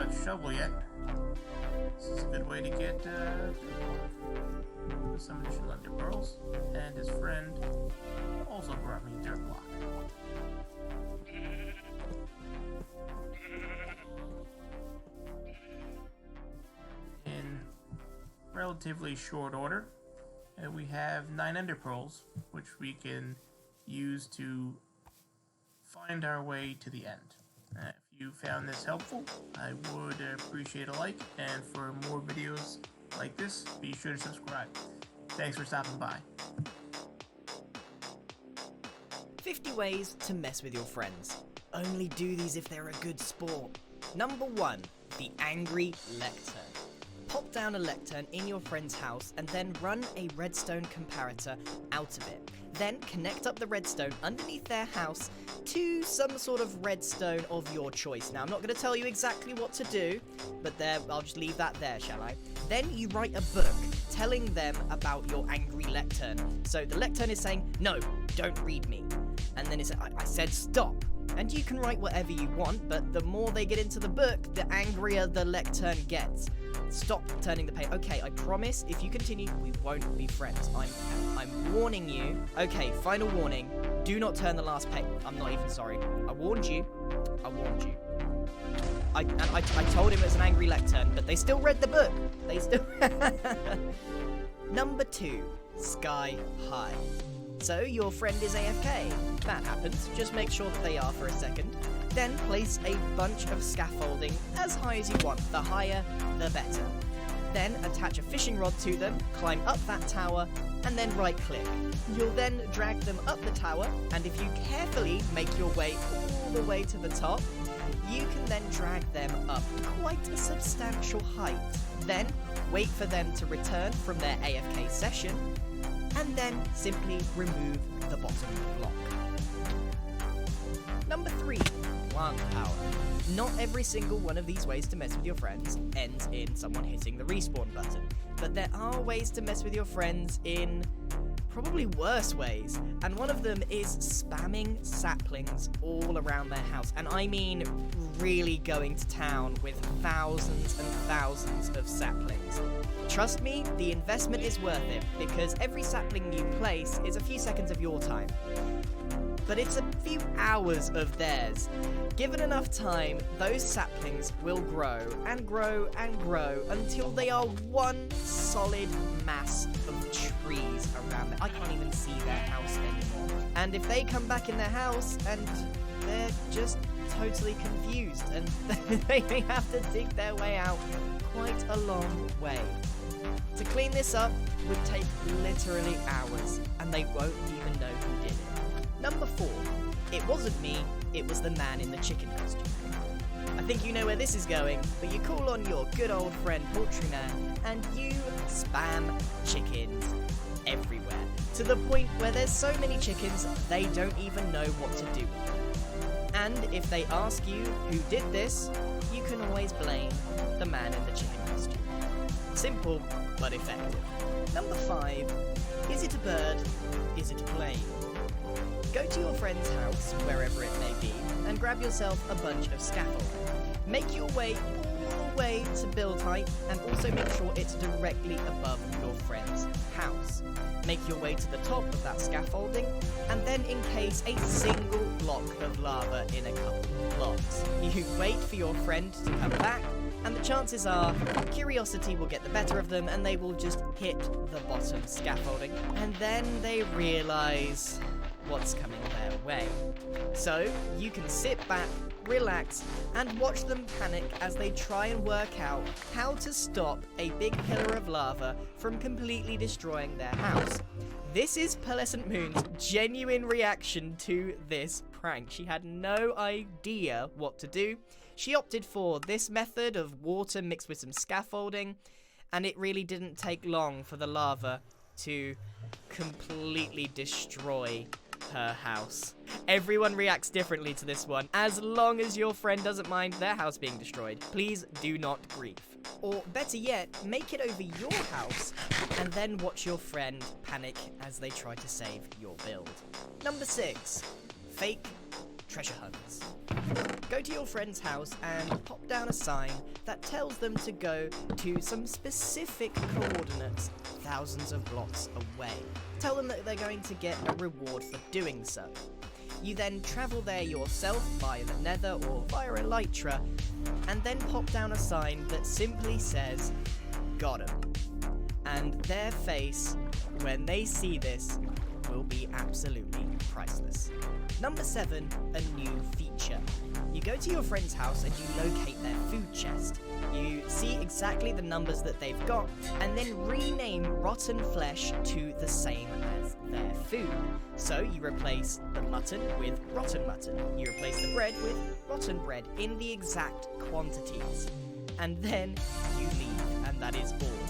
a shovel yet. This is a good way to get some additional ender pearls. And his friend also brought me a dirt block. In relatively short order, we have 9 ender pearls, which we can use to find our way to the end. If you found this helpful, I would appreciate a like, and for more videos like this, be sure to subscribe. Thanks for stopping by. 50 ways to mess with your friends. Only do these if they're a good sport. Number 1, the angry lectern. Pop down a lectern in your friend's house and then run a redstone comparator out of it. Then connect up the redstone underneath their house to some sort of redstone of your choice. Now, I'm not going to tell you exactly what to do, but I'll just leave that there, shall I? Then you write a book telling them about your angry lectern. So the lectern is saying, no, don't read me. And then I said stop. And you can write whatever you want, but the more they get into the book, the angrier the lectern gets. Stop turning the page. Okay, I promise, if you continue, we won't be friends. I'm warning you. Okay, final warning. Do not turn the last page. I'm not even sorry. I warned you. I warned you. I told him it was an angry lectern, but they still read the book. They still... Number 2, sky high. So your friend is AFK. That happens. Just make sure that they are for a second. Then place a bunch of scaffolding as high as you want. The higher, the better. Then attach a fishing rod to them, climb up that tower, and then right click. You'll then drag them up the tower, and if you carefully make your way all the way to the top, you can then drag them up quite a substantial height. Then wait for them to return from their AFK session, and then simply remove the bottom block. Number 3, one power. Not every single one of these ways to mess with your friends ends in someone hitting the respawn button, but there are ways to mess with your friends in probably worse ways, and one of them is spamming saplings all around their house, and I mean really going to town with thousands and thousands of saplings. Trust me, the investment is worth it, because every sapling you place is a few seconds of your time. But it's a few hours of theirs. Given enough time, those saplings will grow and grow and grow until they are one solid mass of trees around them. I can't even see their house anymore. And if they come back in their house and they're just totally confused and they have to dig their way out quite a long way. To clean this up would take literally hours, and they won't even know who did it. Number 4. It wasn't me, it was the man in the chicken costume. I think you know where this is going, but you call on your good old friend Poultry Man, and you spam chickens everywhere. To the point where there's so many chickens, they don't even know what to do. And if they ask you who did this, you can always blame the man in the chicken costume. Simple, but effective. Number 5. Is it a bird? Is it a plane? Go to your friend's house, wherever it may be, and grab yourself a bunch of scaffolding. Make your way all the way to build height, and also make sure it's directly above your friend's house. Make your way to the top of that scaffolding, and then encase a single block of lava in a couple of blocks. You wait for your friend to come back, and the chances are curiosity will get the better of them and they will just hit the bottom scaffolding, and then they realize what's coming their way. So you can sit back, relax, and watch them panic as they try and work out how to stop a big pillar of lava from completely destroying their house. This is Pearlescent Moon's genuine reaction to this prank. She had no idea what to do. She opted for this method of water mixed with some scaffolding, and it really didn't take long for the lava to completely destroy her house. Everyone reacts differently to this one. As long as your friend doesn't mind their house being destroyed, please do not grieve. Or better yet, make it over your house and then watch your friend panic as they try to save your build. Number 6. Fake treasure hunts. Go to your friend's house and pop down a sign that tells them to go to some specific coordinates thousands of blocks away. Tell them that they're going to get a reward for doing so. You then travel there yourself via the nether or via elytra, and then pop down a sign that simply says, "Got 'em." And their face, when they see this, will be absolutely priceless. Number 7, a new feature. You go to your friend's house and you locate their food chest. You see exactly the numbers that they've got, and then rename rotten flesh to the same as their food. So you replace the mutton with rotten mutton. You replace the bread with rotten bread in the exact quantities. And then you leave, and that is all.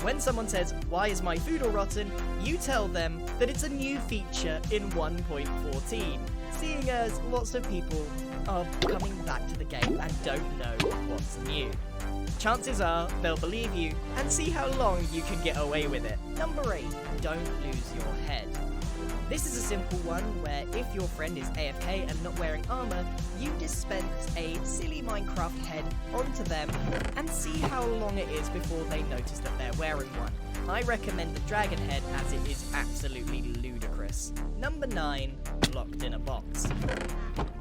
When someone says, "Why is my food all rotten?" you tell them that it's a new feature in 1.14, seeing as lots of people are coming back to the game and don't know what's new. Chances are they'll believe you and see how long you can get away with it. Number 8, don't lose your head. This is a simple one where if your friend is AFK and not wearing armor, you dispense a silly Minecraft head onto them and see how long it is before they notice that they're wearing one. I recommend the dragon head as it is absolutely ludicrous. Number 9, locked in a box.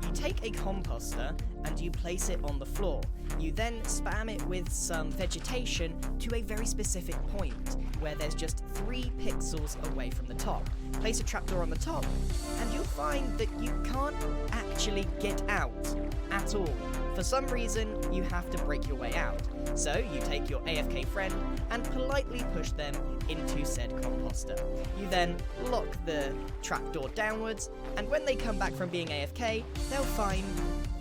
You take a composter and you place it on the floor. You then spam it with some vegetation to a very specific point where there's just 3 pixels away from the top. Place a trapdoor on the top and you'll find that you can't actually get out at all. For some reason, you have to break your way out. So you take your AFK friend and politely push them into said composter. You then lock the trapdoor downwards, and when they come back from being AFK, they'll find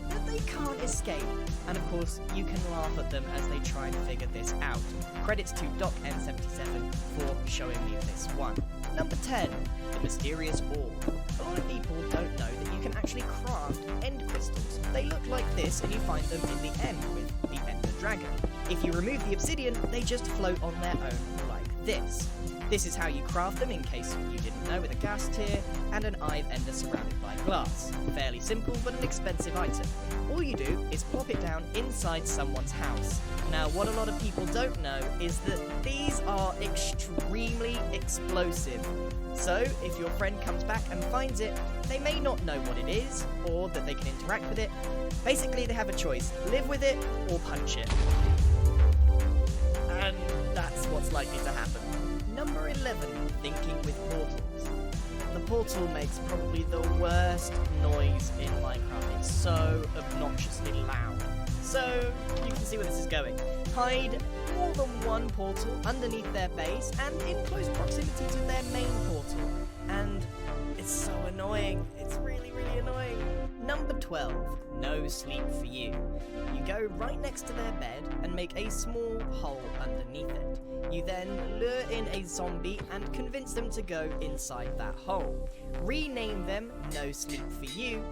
that they can't escape. And of course, you can laugh at them as they try and figure this out. Credits to DocN77 for showing me this one. Number 10, the mysterious orb. A lot of people don't know that you can actually craft end crystals. They look like this, and you find them in the end with the Ender Dragon. If you remove the obsidian, they just float on their own like this. This is how you craft them, in case you didn't know, with a gas tier and an Eye of Ender surrounded by glass. Fairly simple, but an expensive item. All you do is plop it down inside someone's house. Now, what a lot of people don't know is that these are extremely explosive. So, if your friend comes back and finds it, they may not know what it is, or that they can interact with it. Basically, they have a choice: live with it, or punch it. And that's what's likely to happen. Number 11, thinking with portals. The portal makes probably the worst noise in Minecraft. It's so obnoxiously loud. So, you can see where this is going. Hide more than one portal underneath their base and in close proximity to their main portal. And it's so annoying. It's really, really annoying. Number 12, no sleep for you. You go right next to their bed and make a small hole underneath it. You then lure in a zombie and convince them to go inside that hole. Rename them No Sleep for You,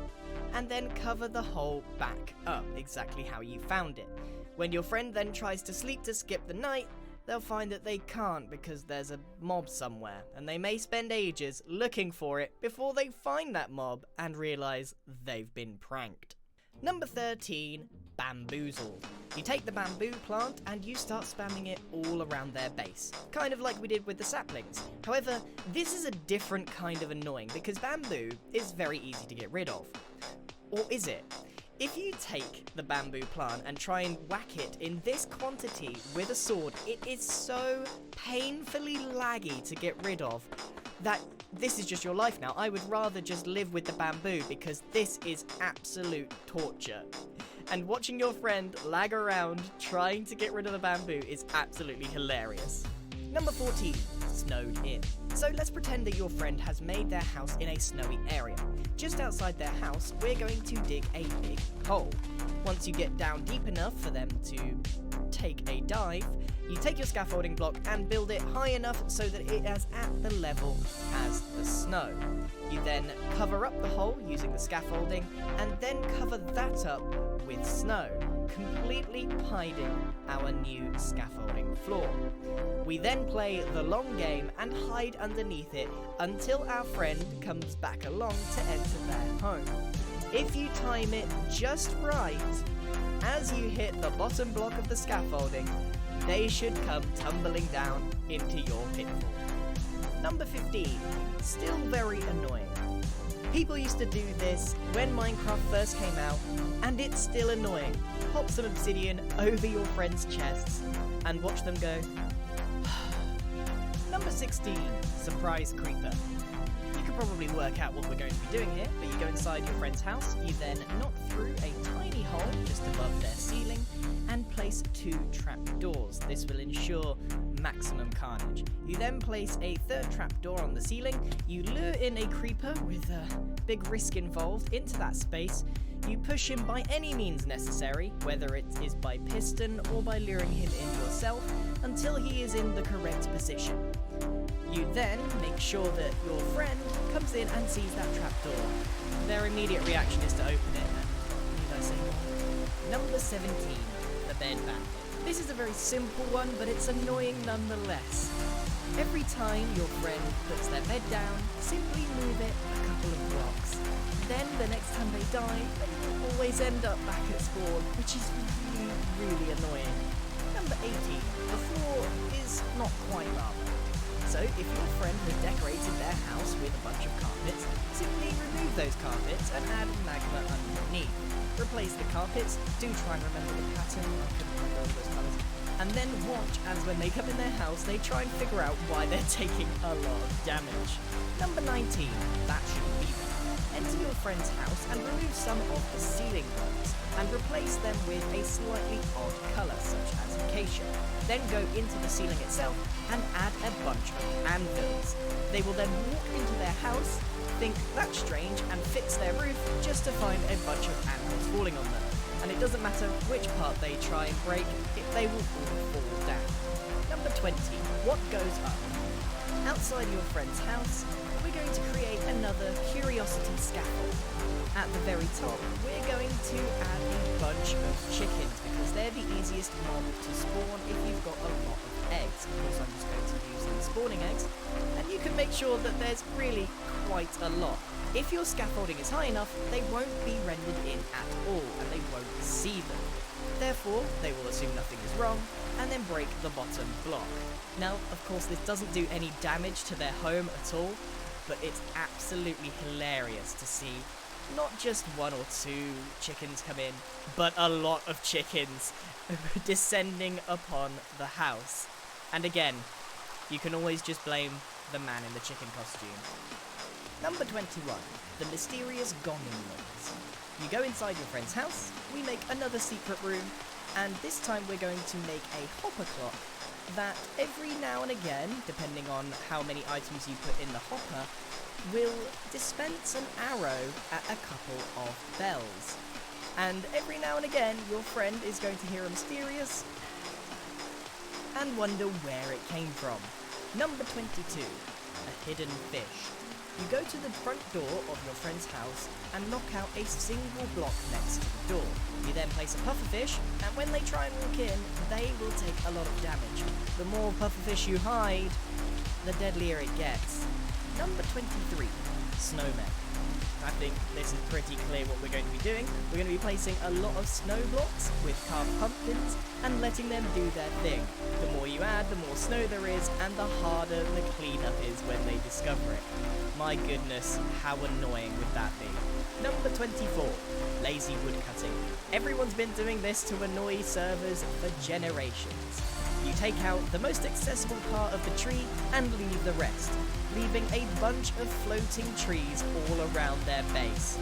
and then cover the hole back up exactly how you found it. When your friend then tries to sleep to skip the night, they'll find that they can't because there's a mob somewhere, and they may spend ages looking for it before they find that mob and realise they've been pranked. Number 13, bamboozle. You take the bamboo plant and you start spamming it all around their base, kind of like we did with the saplings. However, this is a different kind of annoying because bamboo is very easy to get rid of. Or is it? If you take the bamboo plant and try and whack it in this quantity with a sword, it is so painfully laggy to get rid of that this is just your life now. I would rather just live with the bamboo because this is absolute torture. And watching your friend lag around trying to get rid of the bamboo is absolutely hilarious. Number 14, snowed in. So let's pretend that your friend has made their house in a snowy area. Just outside their house, we're going to dig a big hole. Once you get down deep enough for them to take a dive, you take your scaffolding block and build it high enough so that it is at the level as the snow. You then cover up the hole using the scaffolding and then cover that up with snow, completely hiding our new scaffolding floor. We then play the long game and hide underneath it until our friend comes back along to enter their home. If you time it just right, as you hit the bottom block of the scaffolding, they should come tumbling down into your pitfall. Number 15, still very annoying. People used to do this when Minecraft first came out, and it's still annoying. Pop some obsidian over your friends' chests and watch them go. Number 16, surprise creeper. You could probably work out what we're going to be doing here, but you go inside your friend's house, you then knock through a tiny hole just above their ceiling and place 2 trapdoors. This will ensure maximum carnage. You then place a 3rd trapdoor on the ceiling, you lure in a creeper with a big risk involved into that space, you push him by any means necessary, whether it is by piston or by luring him in yourself, until he is in the correct position. You then make sure that your friend comes in and sees that trapdoor. Their immediate reaction is to open it and, need I say more? Number 17, the bed bandit. This is a very simple one, but it's annoying nonetheless. Every time your friend puts their bed down, simply move it a couple of blocks. Then the next time they die, they will always end up back at spawn, which is really, really annoying. Number 18, the floor is not quite lava. So if your friend has decorated their house with a bunch of carpets, simply remove those carpets and add magma underneath. Replace the carpets, do try and remember the pattern, I couldn't remember all those colours, and then watch as when they come in their house they try and figure out why they're taking a lot of damage. Number 19, that shouldn't be there. Enter your friend's house and remove some of the ceiling blocks and replace them with a slightly odd colour such as acacia. Then go into the ceiling itself and add a bunch of anvils. They will then walk into their house, think that's strange, and fix their roof just to find a bunch of anvils falling on them. And it doesn't matter which part they try and break, they will all fall down. Number 20, what goes up? Outside your friend's house, we're going to create another curiosity scaffold. At the very top, we're going to add a bunch of chickens because they're the easiest mob to spawn if you've got a lot of eggs. Of course, I'm just going to use the spawning eggs, and you can make sure that there's really quite a lot. If your scaffolding is high enough, they won't be rendered in at all, and they won't see them. Therefore, they will assume nothing is wrong, and then break the bottom block. Now, of course, this doesn't do any damage to their home at all, but it's absolutely hilarious to see not just 1 or 2 chickens come in, but a lot of chickens descending upon the house. And again, you can always just blame the man in the chicken costume. Number 21, the mysterious gonging noise. You go inside your friend's house, we make another secret room, and this time we're going to make a hopper clock that every now and again, depending on how many items you put in the hopper, will dispense an arrow at a couple of bells. And every now and again, your friend is going to hear a mysterious and wonder where it came from. Number 22, a hidden fish. You go to the front door of your friend's house and knock out a single block next to the door. You then place a pufferfish, and when they try and walk in, they will take a lot of damage. The more pufferfish you hide, the deadlier it gets. Number 23, snowmen. I think this is pretty clear what we're going to be doing. We're going to be placing a lot of snow blocks with carved pumpkins and letting them do their thing. The more you add, the more snow there is, and the harder the cleanup is when they discover it. My goodness, how annoying would that be? Number 24, lazy woodcutting. Everyone's been doing this to annoy servers for generations. You take out the most accessible part of the tree and leave the rest, leaving a bunch of floating trees all around their base.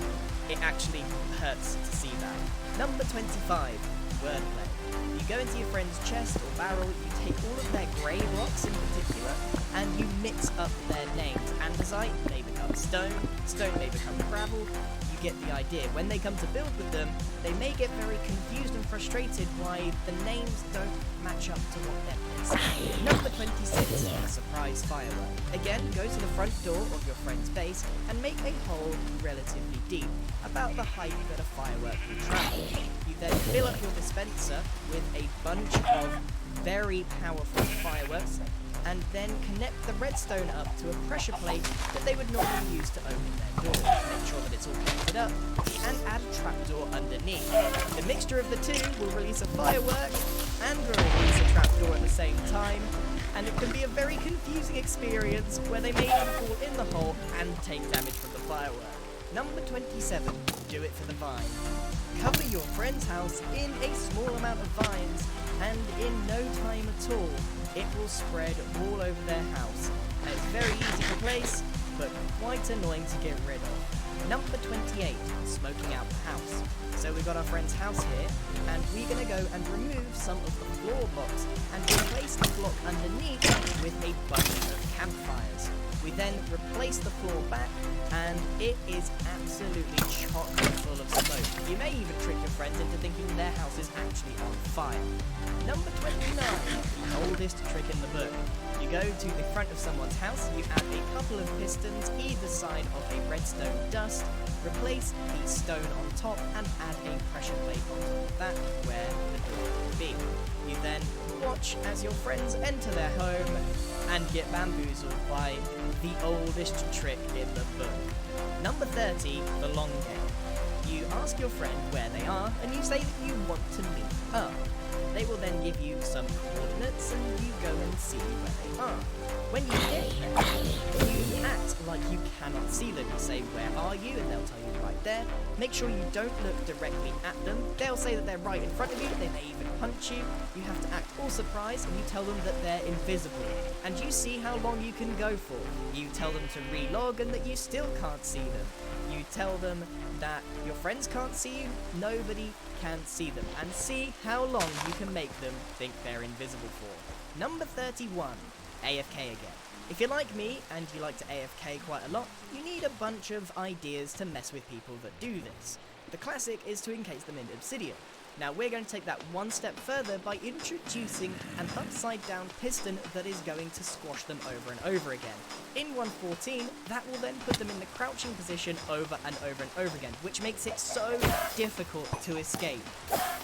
It actually hurts to see that. Number 25, wordplay. You go into your friend's chest or barrel, you take all of their grey rocks in particular, and you mix up their names. Andesite, they become stone, stone may become gravel. You get the idea. When they come to build with them, they may get very confused and frustrated why the names don't match up to what they're placing. Number 26, a surprise firework. Again, go to the front door of your friend's base and make a hole relatively deep, about the height that a firework will travel. You then fill up your dispenser with a bunch of very powerful fireworks, and then connect the redstone up to a pressure plate that they would normally use to open their door. Make sure that it's all connected up, and add a trapdoor underneath. The mixture of the two will release a firework and release a trapdoor at the same time, and it can be a very confusing experience where they may even fall in the hole and take damage from the firework. Number 27, do it for the vine. Cover your friend's house in a small amount of vines, and in no time at all, it will spread all over their house. And it's very easy to place, but quite annoying to get rid of. Number 28, smoking out the house. So we've got our friend's house here, and we're going to go and remove some of the floor blocks and replace the block underneath with a bunch of campfires. We then replace the floor back, and it is absolutely chock full of smoke. You may even trick your friends into thinking their house is actually on fire. Number 29, the oldest trick in the book. You go to the front of someone's house, you add a couple of pistons either side of a redstone dust, replace the stone on top, and add a pressure plate on top of that where the door will be. You then watch as your friends enter their home and get bamboozled by the oldest trick in the book. Number 30, the long game. You ask your friend where they are, and you say that you want to meet up. They will then give you some coordinates, and you go and see where they are. When you get there, you act like you cannot see them. You say, "Where are you?" and they'll tell you right there. Make sure you don't look directly at them. They'll say that they're right in front of you. They may even punch you. You have to act all surprised, and you tell them that they're invisible. And you see how long you can go for. You tell them to relog and that you still can't see them. You tell them that your friends can't see you, nobody can see them, and see how long you can make them think they're invisible for. Number 31, AFK again. If you're like me, and you like to AFK quite a lot, you need a bunch of ideas to mess with people that do this. The classic is to encase them in obsidian. Now we're going to take that one step further by introducing an upside down piston that is going to squash them over and over again. In 1.14, that will then put them in the crouching position over and over and over again, which makes it so difficult to escape.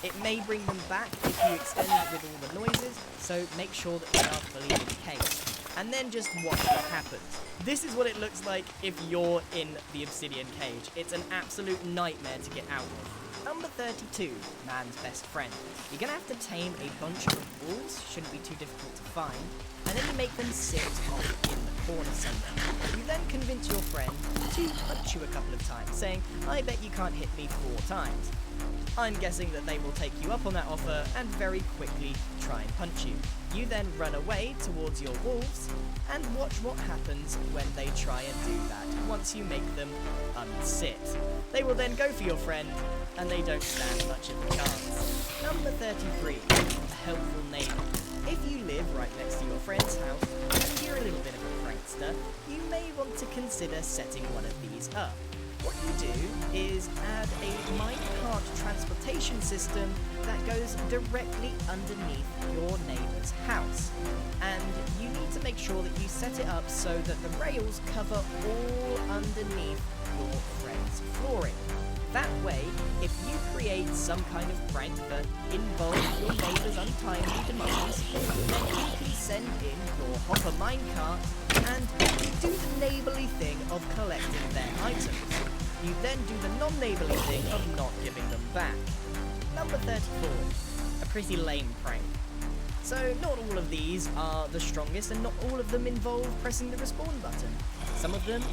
It may bring them back if you extend it with all the noises, so make sure that they are fully encased. And then just watch what happens. This is what it looks like if you're in the obsidian cage. It's an absolute nightmare to get out of. Number 32, man's best friend. You're going to have to tame a bunch of wolves, shouldn't be too difficult to find, and then you make them sit off in the corner somewhere. You then convince your friend to punch you a couple of times, saying, "I bet you can't hit me 4 times. I'm guessing that they will take you up on that offer and very quickly try and punch you. You then run away towards your wolves and watch what happens when they try and do that once you make them unsit. They will then go for your friend and they don't stand much of a chance. Number 33, a helpful neighbour. If you live right next to your friend's house and you're a little bit of a prankster, you may want to consider setting one of these up. What you do is add a minecart transportation system that goes directly underneath your neighbour's house. And you need to make sure that you set it up so that the rails cover all underneath your friend's flooring. That way, if you create some kind of prank that involves your neighbour's untimely demise, then you can send in your hopper minecart and do the neighbourly thing of collecting their items. You then do the non-neighbourly thing of not giving them back. Number 34, a pretty lame prank. So not all of these are the strongest and not all of them involve pressing the respawn button. Some of them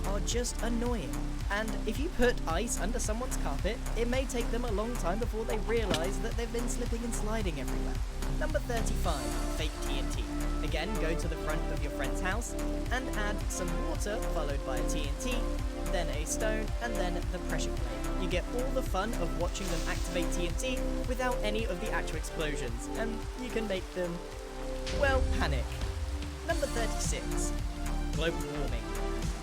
are just annoying. And if you put ice under someone's carpet, it may take them a long time before they realise that they've been slipping and sliding everywhere. Number 35, fake TNT. Again, go to the front of your friend's house and add some water followed by a TNT, then a stone, and then the pressure plate. You get all the fun of watching them activate TNT without any of the actual explosions, and you can make them, well, panic. Number 36, global warming.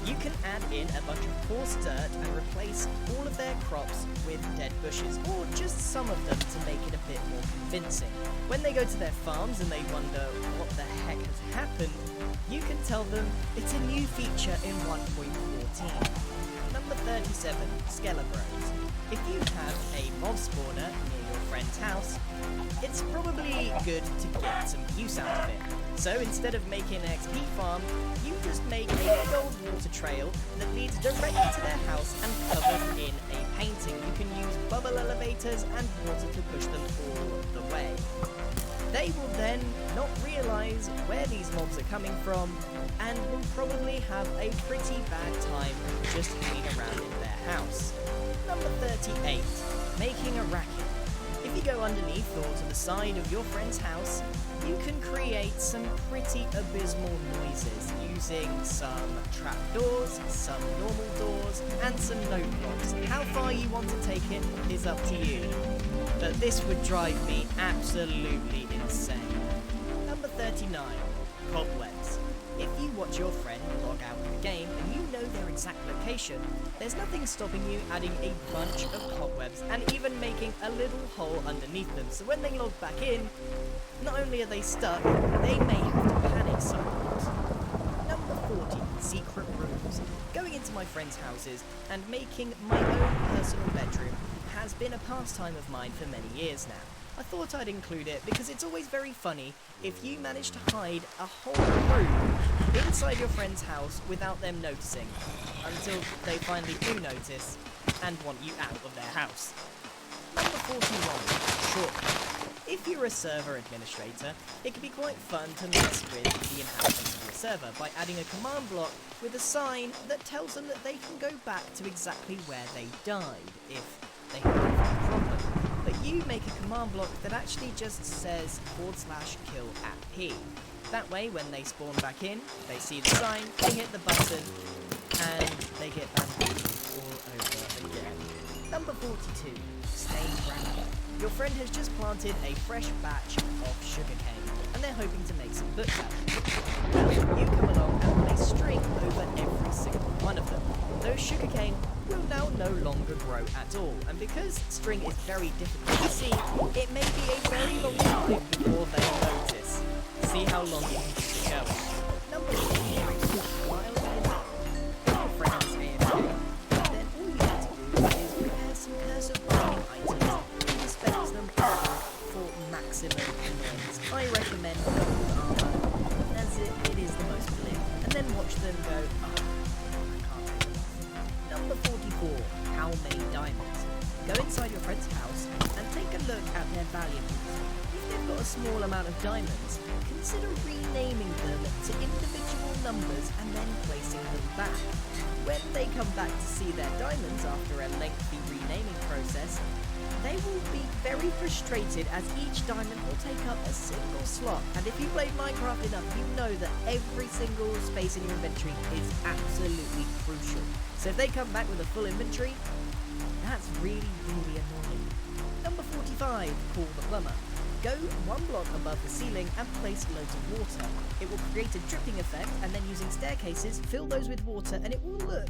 You can add in a bunch of coarse dirt and replace all of their crops with dead bushes, or just some of them to make it a bit more convincing. When they go to their farms and they wonder what the heck has happened, you can tell them it's a new feature in 1.14. Number 37, Skelebros. If you have a mob spawner near your friend's house, it's probably good to get some use out of it. So instead of making an XP farm, you just make a big old water trail that leads directly to their house and covered in a painting. You can use bubble elevators and water to push them all the way. They will then not realise where these mobs are coming from and will probably have a pretty bad time just hanging around in their house. Number 38, making a racket. If you go underneath or to the side of your friend's house, you can create some pretty abysmal noises using some trapdoors, some normal doors, and some note blocks. How far you want to take it is up to you, but this would drive me absolutely insane. Number 39, cobwebs. If you watch your friend log out of the game and you know their exact location, there's nothing stopping you adding a bunch of cobwebs and even making a little hole underneath them, so when they log back in, not only are they stuck, they may have to panic somewhat. Number 40, secret rooms. Going into my friends' houses and making my own personal bedroom has been a pastime of mine for many years now. I thought I'd include it because it's always very funny if you manage to hide a whole room inside your friend's house without them noticing, until they finally do notice and want you out of their house. Number 41, shortcut. If you're a server administrator, it can be quite fun to mess with the inhabitants of your server by adding a command block with a sign that tells them that they can go back to exactly where they died if they have a problem. But you make a command block that actually just says /kill at P. That way, when they spawn back in, they see the sign, they hit the button, and they get bamboozled all over again. Number 42, stay grounded. Your friend has just planted a fresh batch of sugarcane, and they're hoping to make some books out of it. Well, you come along and place string over every single one of them. Those sugarcane will now no longer grow at all, and because string is very difficult to see, it may be a very long time before they notice. See how long you can keep it going. Number 43, while in bed. If your friend is AFK, then all you need to do is prepare some cursive binding items and dispense them for maximum annoyance. I recommend gold armor, as it is the most bling, and then watch them go, oh, I can't take them off. Number 44, how many diamonds? Go inside your friend's house and take a look at their valuables. If they've got a small amount of diamonds, consider renaming them to individual numbers and then placing them back. When they come back to see their diamonds after a lengthy renaming process, they will be very frustrated as each diamond will take up a single slot. And if you played Minecraft enough, you know that every single space in your inventory is absolutely crucial. So if they come back with a full inventory, that's really, really annoying. Number 45, call the plumber. Go one block above the ceiling and place loads of water. It will create a dripping effect, and then using staircases, fill those with water and it will look